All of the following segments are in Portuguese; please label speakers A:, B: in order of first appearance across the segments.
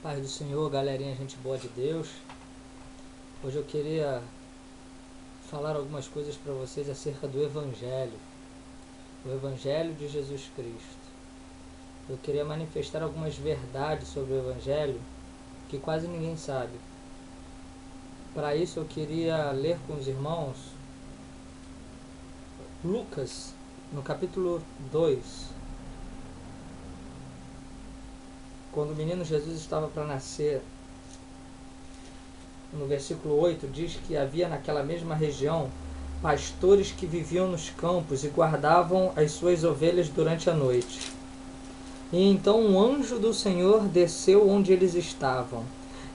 A: Paz do Senhor, galerinha, gente boa de Deus. Hoje eu queria falar algumas coisas para vocês acerca do Evangelho, o Evangelho de Jesus Cristo. Eu queria manifestar algumas verdades sobre o Evangelho que quase ninguém sabe. Para isso eu queria ler com os irmãos Lucas, no capítulo 2, quando o menino Jesus estava para nascer. No versículo 8 diz que havia naquela mesma região pastores que viviam nos campos e guardavam as suas ovelhas durante a noite. E então um anjo do Senhor desceu onde eles estavam,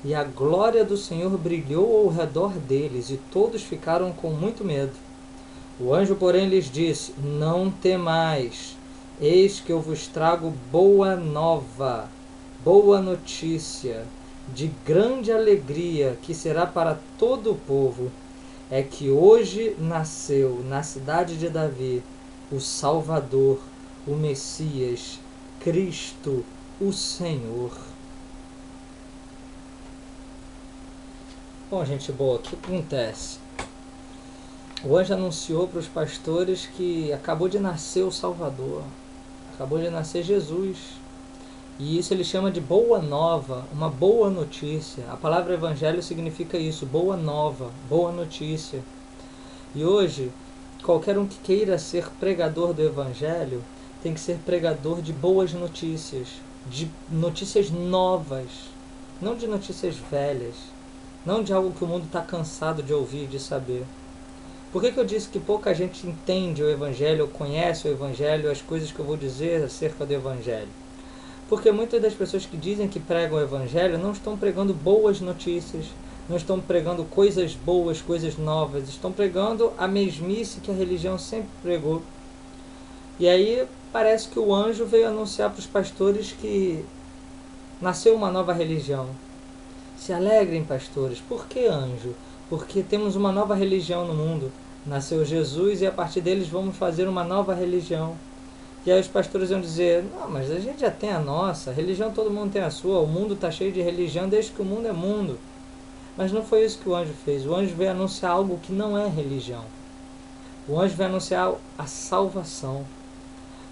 A: e a glória do Senhor brilhou ao redor deles, e todos ficaram com muito medo. O anjo, porém, lhes disse: Não temais, eis que eu vos trago boa nova, boa notícia, de grande alegria, que será para todo o povo. É que hoje nasceu na cidade de Davi o Salvador, o Messias, Cristo, o Senhor. Bom, gente boa, o que acontece? O anjo anunciou para os pastores que acabou de nascer o Salvador, acabou de nascer Jesus. E isso ele chama de boa nova, uma boa notícia. A palavra evangelho significa isso, boa nova, boa notícia. E hoje, qualquer um que queira ser pregador do evangelho tem que ser pregador de boas notícias, de notícias novas, não de notícias velhas, não de algo que o mundo está cansado de ouvir, de saber. Por que eu disse que pouca gente entende o evangelho, ou conhece o evangelho, as coisas que eu vou dizer acerca do evangelho? Porque muitas das pessoas que dizem que pregam o evangelho não estão pregando boas notícias, não estão pregando coisas boas, coisas novas, estão pregando a mesmice que a religião sempre pregou. E aí parece que o anjo veio anunciar para os pastores que nasceu uma nova religião. Se alegrem, pastores. Por que anjo? Porque temos uma nova religião no mundo. Nasceu Jesus e a partir deles vamos fazer uma nova religião. E aí os pastores iam dizer: não, mas a gente já tem a nossa, religião todo mundo tem a sua, o mundo está cheio de religião desde que o mundo é mundo. Mas não foi isso que o anjo fez. O anjo veio anunciar algo que não é religião. O anjo veio anunciar a salvação.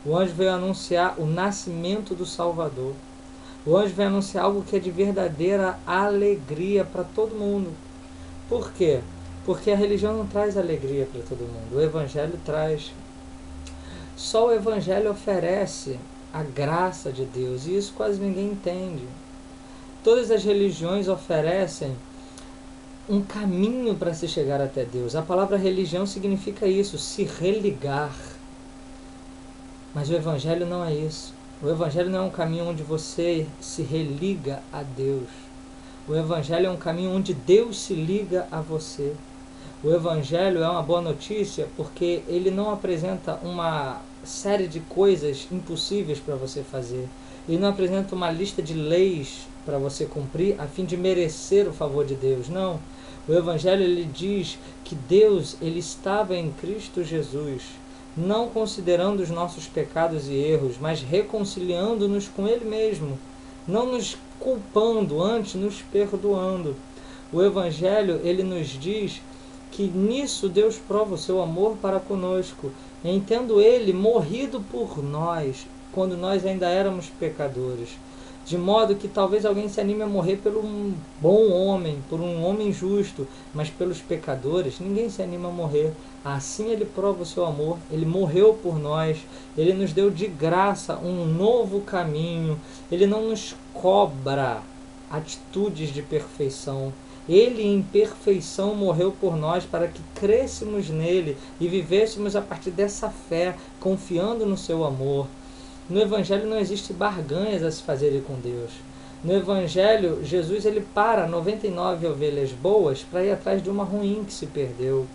A: O anjo veio anunciar o nascimento do Salvador. O anjo veio anunciar algo que é de verdadeira alegria para todo mundo. Por quê? Porque a religião não traz alegria para todo mundo, o evangelho traz. Só o evangelho oferece a graça de Deus, e isso quase ninguém entende. Todas as religiões oferecem um caminho para se chegar até Deus. A palavra religião significa isso, se religar. Mas o evangelho não é isso. O evangelho não é um caminho onde você se religa a Deus. O evangelho é um caminho onde Deus se liga a você. O evangelho é uma boa notícia porque ele não apresenta uma série de coisas impossíveis para você fazer. Ele não apresenta uma lista de leis para você cumprir a fim de merecer o favor de Deus. Não. O evangelho ele diz que Deus ele estava em Cristo Jesus, não considerando os nossos pecados e erros, mas reconciliando-nos com Ele mesmo, não nos culpando, antes nos perdoando. O evangelho ele nos diz que nisso Deus prova o seu amor para conosco, em tendo ele morrido por nós, quando nós ainda éramos pecadores. De modo que talvez alguém se anime a morrer por um bom homem, por um homem justo, mas pelos pecadores, ninguém se anima a morrer. Assim ele prova o seu amor, ele morreu por nós, ele nos deu de graça um novo caminho, ele não nos cobra atitudes de perfeição. Ele em perfeição morreu por nós para que crescêssemos nele e vivêssemos a partir dessa fé, confiando no seu amor. No evangelho não existe barganhas a se fazerem com Deus. No evangelho, Jesus ele para 99 ovelhas boas para ir atrás de uma ruim que se perdeu.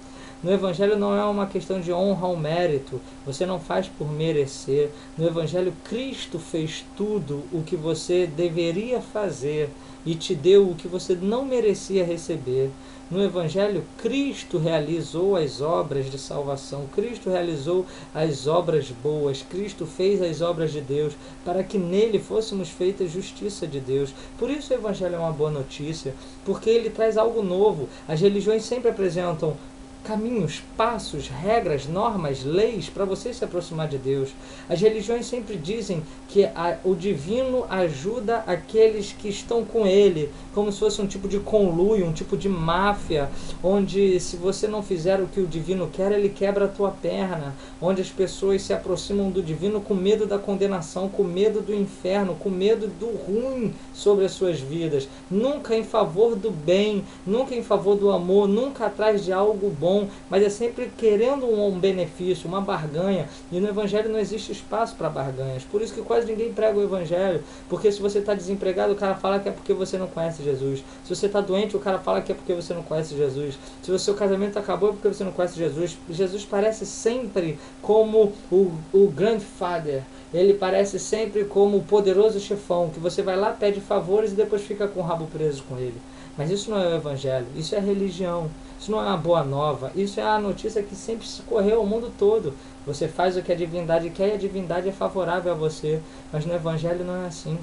A: No evangelho não é uma questão de honra ou mérito, você não faz por merecer. No evangelho, Cristo fez tudo o que você deveria fazer e te deu o que você não merecia receber. No Evangelho, Cristo realizou as obras de salvação, Cristo realizou as obras boas, Cristo fez as obras de Deus, para que nele fôssemos feitas justiça de Deus. Por isso o Evangelho é uma boa notícia, porque ele traz algo novo. As religiões sempre apresentam caminhos, passos, regras, normas, leis para você se aproximar de Deus. As religiões sempre dizem que o divino ajuda aqueles que estão com ele, como se fosse um tipo de conluio, um tipo de máfia, onde se você não fizer o que o divino quer, ele quebra a tua perna, onde as pessoas se aproximam do divino com medo da condenação, com medo do inferno, com medo do ruim sobre as suas vidas, nunca em favor do bem, nunca em favor do amor, nunca atrás de algo bom, mas é sempre querendo um benefício, uma barganha. E no Evangelho não existe espaço para barganhas. Por isso que quase ninguém prega o Evangelho, porque se você está desempregado, o cara fala que é porque você não conhece Jesus. Se você está doente, o cara fala que é porque você não conhece Jesus. Se o seu casamento acabou, é porque você não conhece Jesus. Jesus parece sempre como o grandfather. Ele parece sempre como o poderoso chefão, que você vai lá, pede favores e depois fica com o rabo preso com ele. Mas isso não é o Evangelho, isso é religião, isso não é uma boa nova, isso é a notícia que sempre se correu ao mundo todo. Você faz o que a divindade quer e a divindade é favorável a você, mas no Evangelho não é assim.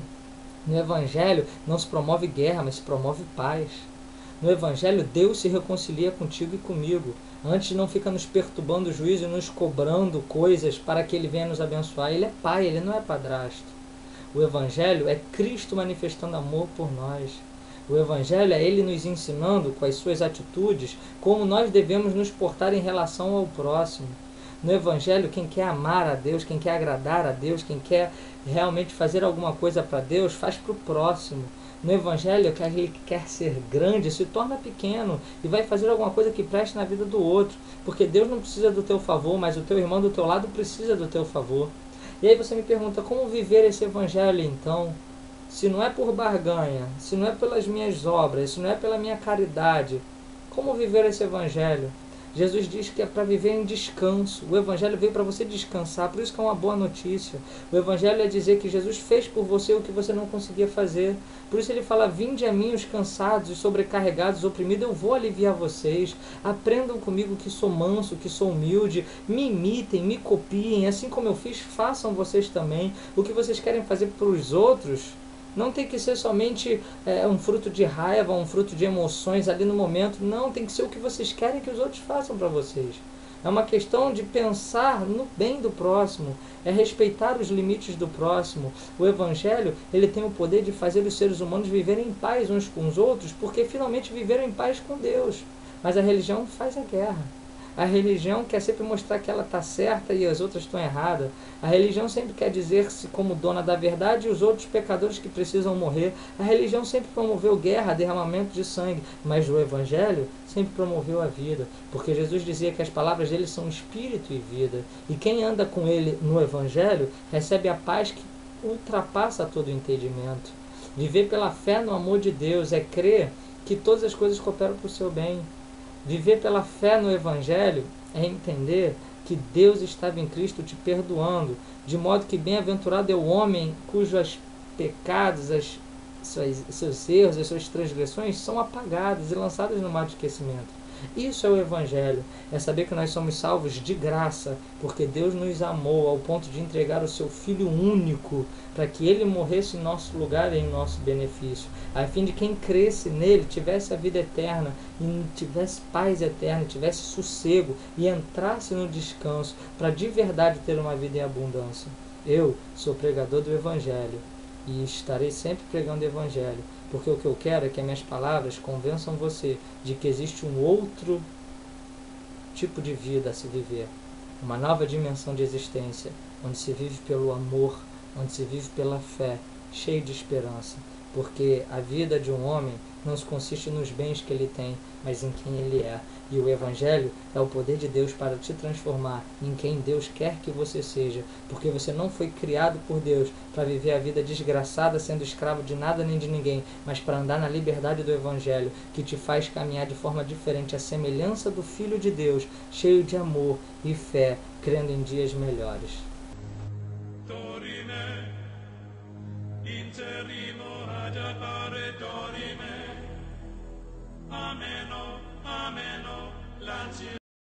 A: No Evangelho não se promove guerra, mas se promove paz. No Evangelho Deus se reconcilia contigo e comigo. Antes não fica nos perturbando o juízo e nos cobrando coisas para que Ele venha nos abençoar. Ele é pai, Ele não é padrasto. O Evangelho é Cristo manifestando amor por nós. O Evangelho é Ele nos ensinando com as suas atitudes como nós devemos nos portar em relação ao próximo. No Evangelho, quem quer amar a Deus, quem quer agradar a Deus, quem quer realmente fazer alguma coisa para Deus, faz para o próximo. No Evangelho, aquele que quer ser grande se torna pequeno e vai fazer alguma coisa que preste na vida do outro. Porque Deus não precisa do teu favor, mas o teu irmão do teu lado precisa do teu favor. E aí você me pergunta, como viver esse Evangelho então? Se não é por barganha, se não é pelas minhas obras, se não é pela minha caridade, como viver esse Evangelho? Jesus diz que é para viver em descanso. O Evangelho veio para você descansar, por isso que é uma boa notícia. O Evangelho é dizer que Jesus fez por você o que você não conseguia fazer. Por isso ele fala, vinde a mim os cansados, os sobrecarregados, oprimidos, eu vou aliviar vocês. Aprendam comigo que sou manso, que sou humilde, me imitem, me copiem, assim como eu fiz, façam vocês também. O que vocês querem fazer para os outros não tem que ser somente um fruto de raiva, um fruto de emoções ali no momento. Não, tem que ser o que vocês querem que os outros façam para vocês. É uma questão de pensar no bem do próximo, é respeitar os limites do próximo. O Evangelho, ele tem o poder de fazer os seres humanos viverem em paz uns com os outros, porque finalmente viveram em paz com Deus. Mas a religião faz a guerra. A religião quer sempre mostrar que ela está certa e as outras estão erradas. A religião sempre quer dizer-se como dona da verdade e os outros pecadores que precisam morrer. A religião sempre promoveu guerra, derramamento de sangue, mas o Evangelho sempre promoveu a vida, porque Jesus dizia que as palavras dele são espírito e vida. E quem anda com ele no Evangelho recebe a paz que ultrapassa todo entendimento. Viver pela fé no amor de Deus é crer que todas as coisas cooperam para o seu bem. Viver pela fé no Evangelho é entender que Deus estava em Cristo te perdoando, de modo que bem-aventurado é o homem cujos pecados, seus erros, as suas transgressões são apagados e lançados no mar de esquecimento. Isso é o Evangelho, é saber que nós somos salvos de graça, porque Deus nos amou ao ponto de entregar o seu Filho único, para que Ele morresse em nosso lugar e em nosso benefício, a fim de quem cresce nele tivesse a vida eterna, e tivesse paz eterna, tivesse sossego, e entrasse no descanso, para de verdade ter uma vida em abundância. Eu sou pregador do Evangelho, e estarei sempre pregando o Evangelho, porque o que eu quero é que as minhas palavras convençam você de que existe um outro tipo de vida a se viver, uma nova dimensão de existência, onde se vive pelo amor, onde se vive pela fé, cheio de esperança, porque a vida de um homem não se consiste nos bens que ele tem, mas em quem ele é. E o Evangelho é o poder de Deus para te transformar em quem Deus quer que você seja, porque você não foi criado por Deus para viver a vida desgraçada sendo escravo de nada nem de ninguém, mas para andar na liberdade do Evangelho, que te faz caminhar de forma diferente, à semelhança do Filho de Deus, cheio de amor e fé, crendo em dias melhores. Dorime, interimo ad
B: appare dorime. Ameno, ameno, laci